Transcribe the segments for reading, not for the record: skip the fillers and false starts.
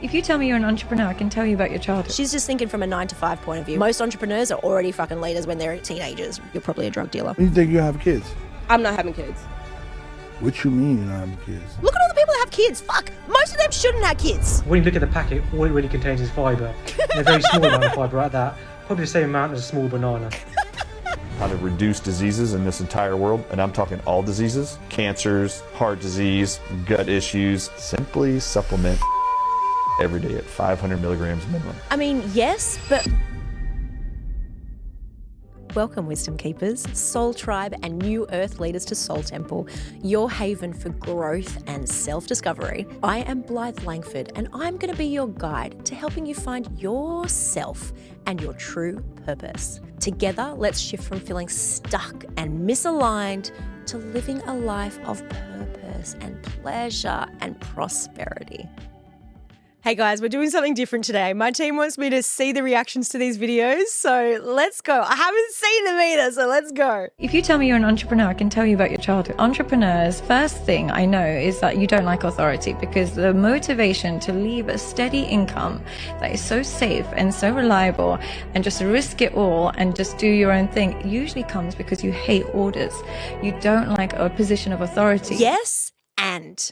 If you tell me you're an entrepreneur, I can tell you about your childhood. She's just thinking from a 9-to-5 point of view. Most entrepreneurs are already fucking leaders when they're teenagers. You're probably a drug dealer. When you think you have kids? I'm not having kids. What you mean you're not having kids? Look at all the people that have kids. Fuck. Most of them shouldn't have kids. When you look at the packet, all it really contains is fibre. And a very small amount of fibre at that. Probably the same amount as a small banana. How to reduce diseases in this entire world, and I'm talking all diseases, cancers, heart disease, gut issues. Simply supplement every day at 500 milligrams minimum. I mean, yes, but... Welcome, Wisdom Keepers, Soul Tribe, and New Earth leaders to Soul Temple, your haven for growth and self-discovery. I am Blythe Langford, and I'm going to be your guide to helping you find yourself and your true purpose. Together, let's shift from feeling stuck and misaligned to living a life of purpose and pleasure and prosperity. Hey guys, we're doing something different today. My team wants me to see the reactions to these videos, so let's go. I haven't seen them either, so let's go. If you tell me you're an entrepreneur, I can tell you about your childhood. Entrepreneurs, first thing I know is that you don't like authority, because the motivation to leave a steady income that is so safe and so reliable and just risk it all and just do your own thing usually comes because you hate orders. You don't like a position of authority. Yes, and...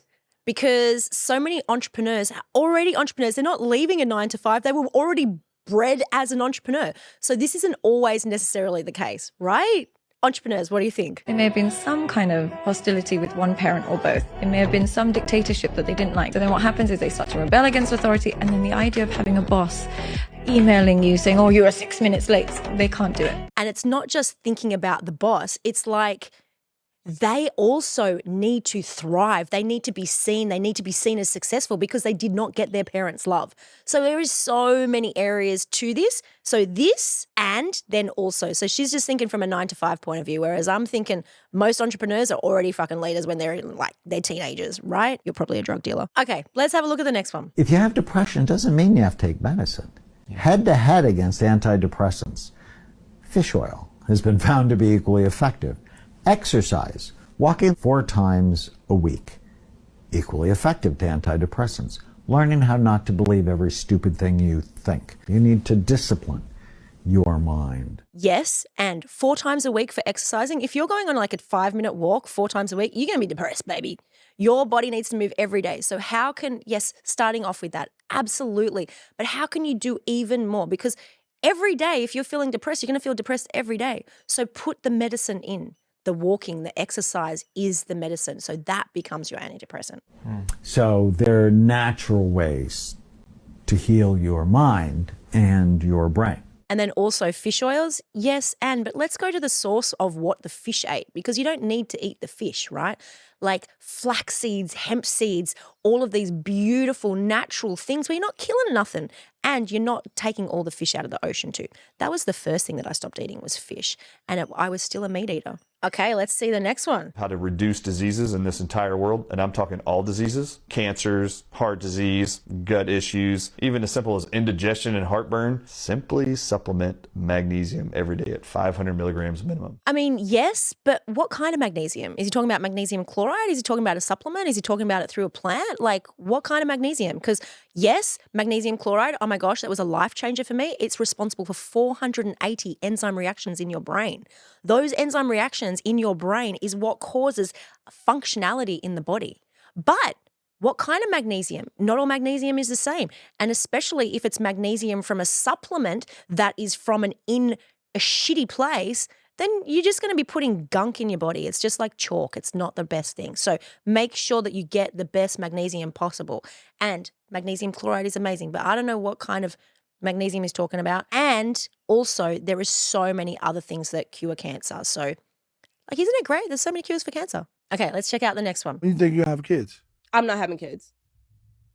because so many entrepreneurs are already entrepreneurs. They're not leaving a 9-to-5. They were already bred as an entrepreneur. So this isn't always necessarily the case, right? Entrepreneurs, what do you think? There may have been some kind of hostility with one parent or both. There may have been some dictatorship that they didn't like. So then what happens is they start to rebel against authority, and then the idea of having a boss emailing you saying, oh, you're 6 minutes late, they can't do it. And it's not just thinking about the boss. It's like... they also need to thrive. They need to be seen. They need to be seen as successful because they did not get their parents' love. So there is so many areas to this. So this and then also. So she's just thinking from a 9-to-5 point of view, whereas I'm thinking most entrepreneurs are already fucking leaders when they're teenagers, right? You're probably a drug dealer. Okay, let's have a look at the next one. If you have depression, it doesn't mean you have to take medicine. Head-to-head against antidepressants, fish oil has been found to be equally effective. Exercise, walking 4 times a week, equally effective to antidepressants. Learning how not to believe every stupid thing you think. You need to discipline your mind. Yes, and 4 times a week for exercising. If you're going on like a 5-minute walk 4 times a week, you're going to be depressed, baby. Your body needs to move every day. So how can, yes, starting off with that, absolutely. But how can you do even more? Because every day, if you're feeling depressed, you're going to feel depressed every day. So put the medicine in. The walking, the exercise is the medicine. So that becomes your antidepressant. So there are natural ways to heal your mind and your brain. And then also fish oils, yes, but let's go to the source of what the fish ate, because you don't need to eat the fish, right? Like flax seeds, hemp seeds, all of these beautiful natural things where you're not killing nothing and you're not taking all the fish out of the ocean too. That was the first thing that I stopped eating was fish, and I was still a meat eater. Okay, let's see the next one. How to reduce diseases in this entire world, and I'm talking all diseases, cancers, heart disease, gut issues, even as simple as indigestion and heartburn. Simply supplement magnesium every day at 500 milligrams minimum. I mean, yes, but what kind of magnesium? Is he talking about magnesium chloride? Is he talking about a supplement? Is he talking about it through a plant? Like, what kind of magnesium? Because yes, magnesium chloride, oh my gosh, that was a life changer for me. It's responsible for 480 enzyme reactions in your brain. Those enzyme reactions in your brain is what causes functionality in the body. But what kind of magnesium? Not all magnesium is the same. And especially if it's magnesium from a supplement that is from in a shitty place, then you're just going to be putting gunk in your body. It's just like chalk. It's not the best thing. So make sure that you get the best magnesium possible. And magnesium chloride is amazing, but I don't know what kind of magnesium he's talking about. And also there is so many other things that cure cancer. So like, isn't it great? There's so many cures for cancer. Okay, let's check out the next one. When you think you have kids? I'm not having kids.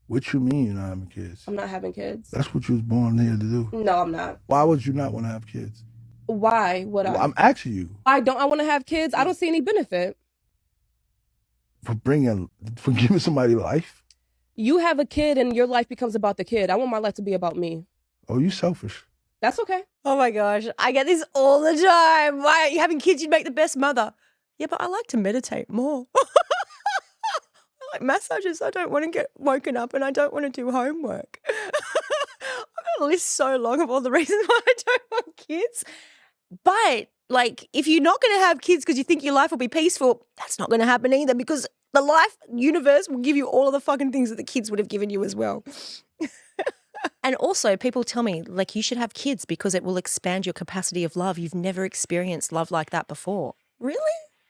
What you mean you're not having kids? I'm not having kids. That's what you was born here to do. No, I'm not. Why would you not want to have kids? Why would I? I'm asking you. I want to have kids. I don't see any benefit. For giving somebody life? You have a kid and your life becomes about the kid. I want my life to be about me. Oh, you selfish. That's okay. Oh my gosh, I get this all the time. Why are you having kids? You'd make the best mother. Yeah, but I like to meditate more. I like massages. I don't want to get woken up and I don't want to do homework. I've got a list so long of all the reasons why I don't want kids. But like, if you're not going to have kids because you think your life will be peaceful, that's not going to happen either, because the life universe will give you all of the fucking things that the kids would have given you as well. And also people tell me, like, you should have kids because it will expand your capacity of love. You've never experienced love like that before. Really?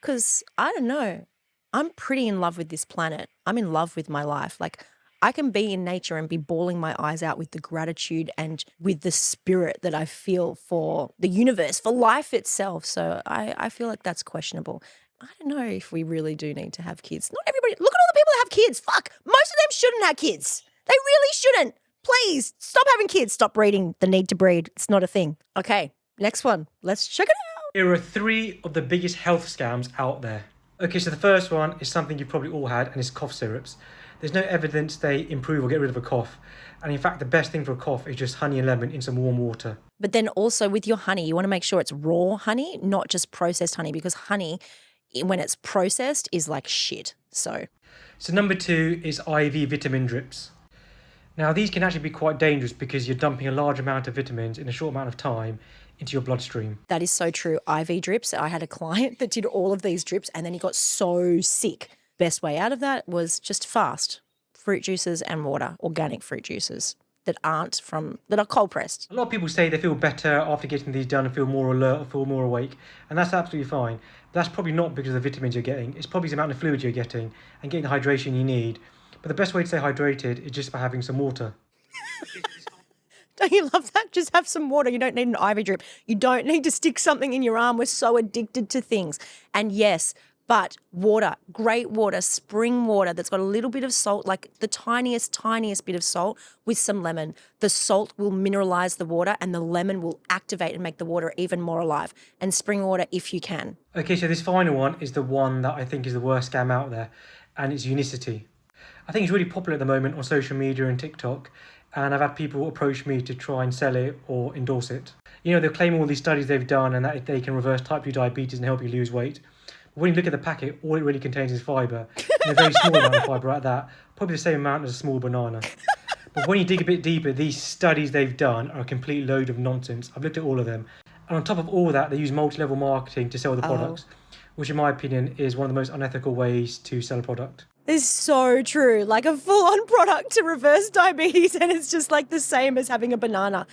Because I don't know. I'm pretty in love with this planet. I'm in love with my life. Like, I can be in nature and be bawling my eyes out with the gratitude and with the spirit that I feel for the universe, for life itself. So I feel like that's questionable. I don't know if we really do need to have kids. Not everybody. Look at all the people that have kids. Fuck. Most of them shouldn't have kids. They really shouldn't. Please stop having kids. Stop breeding. The need to breed. It's not a thing. Okay, next one. Let's check it out. Here are 3 of the biggest health scams out there. Okay, so the first one is something you've probably all had, and it's cough syrups. There's no evidence they improve or get rid of a cough. And in fact, the best thing for a cough is just honey and lemon in some warm water. But then also with your honey, you want to make sure it's raw honey, not just processed honey, because honey, when it's processed, is like shit. So number 2 is IV vitamin drips. Now, these can actually be quite dangerous because you're dumping a large amount of vitamins in a short amount of time into your bloodstream. that is so true. IV drips. I had a client that did all of these drips and then he got so sick. Best way out of that was just fast fruit juices and water, organic fruit juices that are cold pressed. A lot of people say they feel better after getting these done and feel more alert or feel more awake, and that's absolutely fine. But that's probably not because of the vitamins you're getting. It's probably the amount of fluid you're getting and getting the hydration you need. But the best way to stay hydrated is just by having some water. Don't you love that? Just have some water. You don't need an IV drip. You don't need to stick something in your arm. We're so addicted to things. And yes, but water, great water, spring water that's got a little bit of salt, like the tiniest bit of salt with some lemon. The salt will mineralize the water and the lemon will activate and make the water even more alive. And spring water if you can. Okay, so this final one is the one that I think is the worst scam out there, and it's Unicity. I think it's really popular at the moment on social media and TikTok, and I've had people approach me to try and sell it or endorse it. You know, they're claiming all these studies they've done and that they can reverse type 2 diabetes and help you lose weight. But when you look at the packet, all it really contains is fibre, and a very small amount of fibre at that, probably the same amount as a small banana. But when you dig a bit deeper, these studies they've done are a complete load of nonsense. I've looked at all of them. And on top of all that, they use multi-level marketing to sell the products, which in my opinion is one of the most unethical ways to sell a product. It's so true. Like a full-on product to reverse diabetes and it's just like the same as having a banana.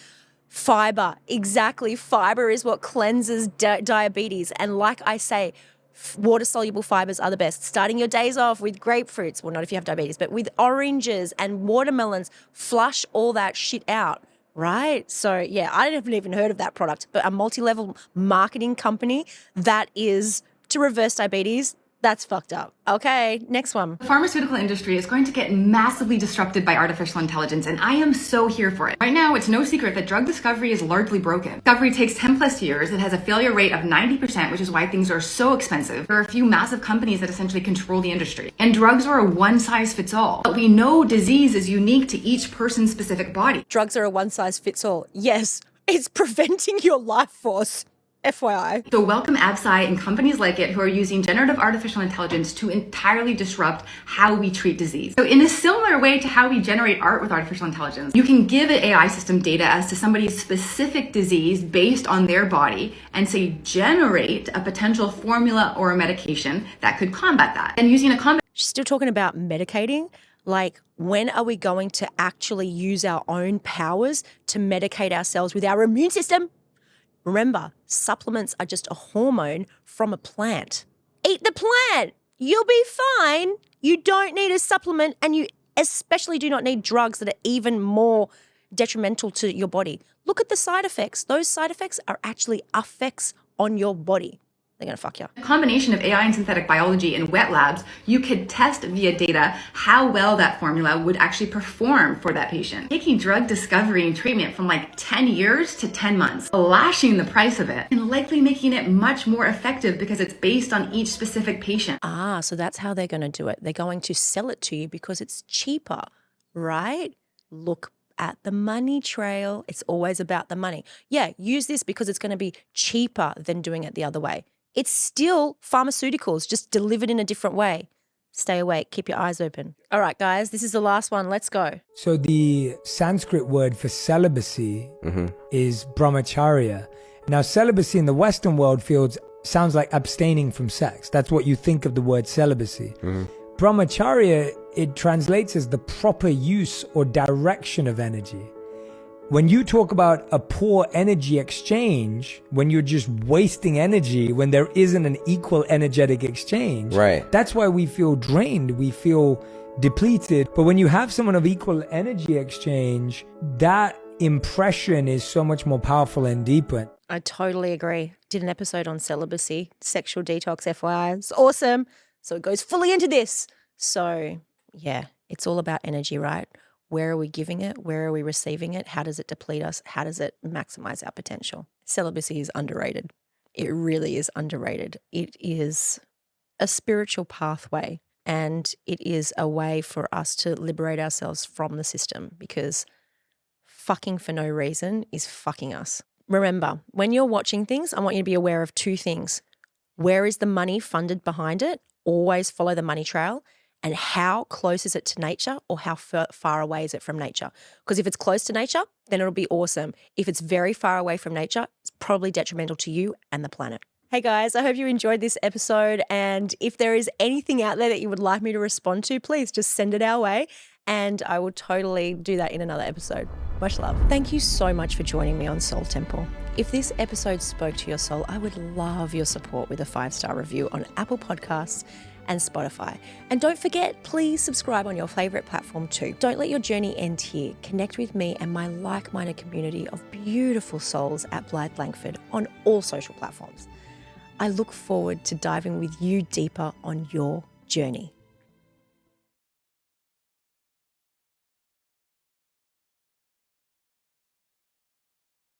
Fibre, exactly. Fibre is what cleanses diabetes. And like I say, water-soluble fibres are the best. Starting your days off with grapefruits, well, not if you have diabetes, but with oranges and watermelons, flush all that shit out, right? So, yeah, I haven't even heard of that product, but a multi-level marketing company that is to reverse diabetes, that's fucked up. Okay, next one. The pharmaceutical industry is going to get massively disrupted by artificial intelligence, and I am so here for it. Right now, it's no secret that drug discovery is largely broken. Discovery takes 10 plus years. It has a failure rate of 90%, which is why things are so expensive. There are a few massive companies that essentially control the industry. And drugs are a one-size-fits-all. But we know disease is unique to each person's specific body. Drugs are a one-size-fits-all. Yes, it's preventing your life force. FYI. So welcome Absci and companies like it who are using generative artificial intelligence to entirely disrupt how we treat disease. So in a similar way to how we generate art with artificial intelligence, you can give an AI system data as to somebody's specific disease based on their body and say generate a potential formula or a medication that could combat that. And using a She's still talking about medicating. Like, when are we going to actually use our own powers to medicate ourselves with our immune system? Remember, supplements are just a hormone from a plant. Eat the plant. You'll be fine. You don't need a supplement, and you especially do not need drugs that are even more detrimental to your body. Look at the side effects. Those side effects are actually effects on your body. They're going to fuck you up. A combination of AI and synthetic biology in wet labs, you could test via data how well that formula would actually perform for that patient. Taking drug discovery and treatment from like 10 years to 10 months, slashing the price of it, and likely making it much more effective because it's based on each specific patient. So that's how they're going to do it. They're going to sell it to you because it's cheaper, right? Look at the money trail. It's always about the money. Yeah, use this because it's going to be cheaper than doing it the other way. It's still pharmaceuticals, just delivered in a different way. Stay awake. Keep your eyes open. All right, guys, this is the last one. Let's go. So the Sanskrit word for celibacy is brahmacharya. Now, celibacy in the Western world sounds like abstaining from sex. That's what you think of the word celibacy. Brahmacharya, it translates as the proper use or direction of energy. When you talk about a poor energy exchange, when you're just wasting energy, when there isn't an equal energetic exchange, Right. that's why we feel drained, we feel depleted. But when you have someone of equal energy exchange, that impression is so much more powerful and deeper. I totally agree. Did an episode on celibacy, sexual detox, FYI. It's awesome. So it goes fully into this. So yeah, it's all about energy, right? Where are we giving it? Where are we receiving it? How does it deplete us? How does it maximize our potential? Celibacy is underrated. It really is underrated. It is a spiritual pathway, and it is a way for us to liberate ourselves from the system, because fucking for no reason is fucking us. Remember, when you're watching things, I want you to be aware of two things. Where is the money funded behind it? Always follow the money trail. And how close is it to nature, or how far away is it from nature? Because if it's close to nature, then it'll be awesome. If it's very far away from nature, it's probably detrimental to you and the planet. Hey guys, I hope you enjoyed this episode. And if there is anything out there that you would like me to respond to, please just send it our way. And I will totally do that in another episode. Much love. Thank you so much for joining me on Soul Temple. If this episode spoke to your soul, I would love your support with a 5-star review on Apple Podcasts and Spotify. And don't forget, please subscribe on your favorite platform too. Don't let your journey end here. Connect with me and my like-minded community of beautiful souls at Blythe Langford on all social platforms. I look forward to diving with you deeper on your journey.